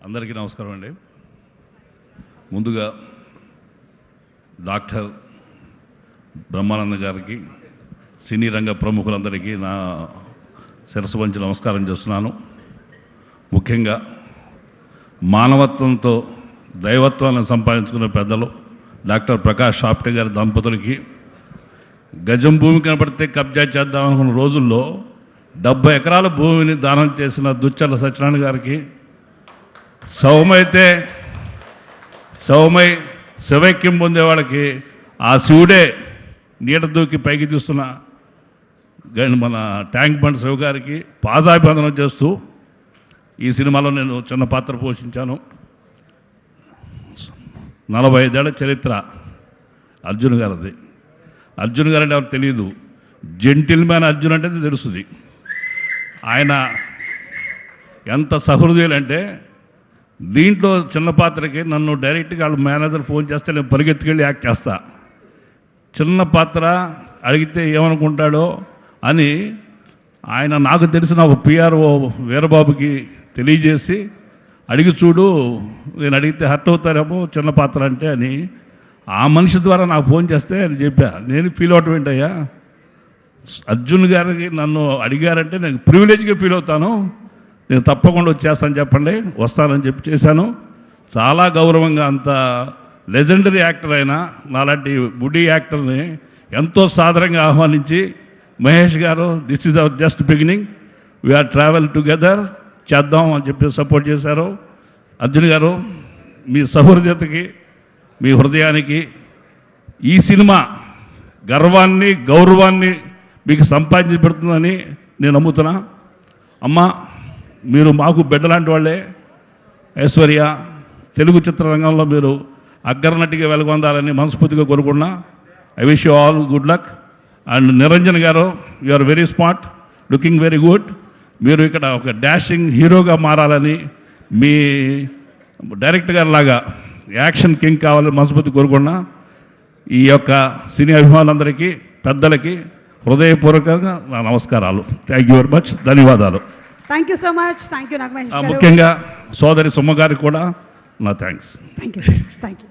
అందరికీ నమస్కారం అండి. ముందుగా డాక్టర్ బ్రహ్మానంద గారికి, సినీ రంగ ప్రముఖులందరికీ నా శిరస్సు వంచి నమస్కారం చేస్తున్నాను. ముఖ్యంగా మానవత్వంతో దైవత్వాన్ని సంపాదించుకున్న పెద్దలు డాక్టర్ ప్రకాష్ ఆప్టే గారి దంపతులకి గజం భూమి కనపడితే కబ్జా చేద్దామనుకున్న రోజుల్లో 70 ఎకరాల భూమిని దానం చేసిన దుచ్చర్ల సత్యనారాయణ గారికి, శివైక్యం పొందే వాళ్ళకి ఆ శివుడే నీట దూకి పైకి తీస్తున్న మన ట్యాంక్ బండ్ శివ గారికి పాదాభివందనం చేస్తూ ఈ సినిమాలో నేను చిన్న పాత్ర పోషించాను. 45 ఏళ్ల చరిత్ర అర్జున్ గారిది. అర్జున్ గారు అంటే ఎవరు తెలియదు, జెంటిల్మ్యాన్ అర్జున్ అంటే తెలుస్తుంది. ఆయన ఎంత సహృదయులంటే దీంట్లో చిన్న పాత్రకి నన్ను డైరెక్ట్గా వాళ్ళ మేనేజర్ ఫోన్ చేస్తే నేను పరిగెత్తుకెళ్ళి యాక్ట్ చేస్తా. చిన్న పాత్ర అడిగితే ఏమనుకుంటాడో అని ఆయన నాకు తెలిసిన ఒక పిఆర్ఓ వీరబాబుకి తెలియజేసి, అడిగి చూడు, నేను అడిగితే హర్ట్ అవుతారేమో చిన్న పాత్ర అంటే అని ఆ మనిషి ద్వారా నాకు ఫోన్ చేస్తే అని చెప్పా. నేను ఫీల్ అవటం ఏంటయ్యా, అర్జున్ గారికి నన్ను అడిగారంటే నేను ప్రివిలేజ్గా ఫీల్ అవుతాను, నేను తప్పకుండా వచ్చేస్తాను, చెప్పండి వస్తానని చెప్పి చేశాను. చాలా గౌరవంగా, అంత లెజెండరీ యాక్టర్ అయినా నాలాంటి బుడ్డీ యాక్టర్ని ఎంతో సాదరంగా ఆహ్వానించి, మహేష్ గారు this is our just beginning, we are travel together చేద్దాం అని చెప్పి సపోర్ట్ చేశారు. అర్జున్ గారు, మీ సహృదయతకి, మీ హృదయానికి ఈ సినిమా గర్వాన్ని, గౌరవాన్ని మీకు సంపాదించి పెడుతుందని నేను నమ్ముతున్నా. అమ్మ, మీరు మాకు బిడ్డలాంటి వాళ్ళే. ఐశ్వర్య, తెలుగు చిత్రరంగంలో మీరు అగ్రనటిగా వెలుగొందాలని మనస్ఫూర్తిగా కోరుకున్నా. I wish you all good luck. And Niranjan గారు, you are very smart, looking very good. మీరు ఇక్కడ ఒక డాషింగ్ హీరోగా మారాలని, మీ డైరెక్టర్ గారి లాగా యాక్షన్ కింగ్ కావాలని మనస్ఫూర్తి కోరుకున్నా. ఈ యొక్క సినీ అభిమానులందరికీ, పెద్దలకి హృదయపూర్వకంగా నా నమస్కారాలు. థ్యాంక్ యూ వెరీ మచ్, ధన్యవాదాలు. Thank you so much. Thank you Naga Mahesh గారు. ముఖ్యంగా సోదరి సుమ్మ గారికి కూడా నా థ్యాంక్స్. Thank you.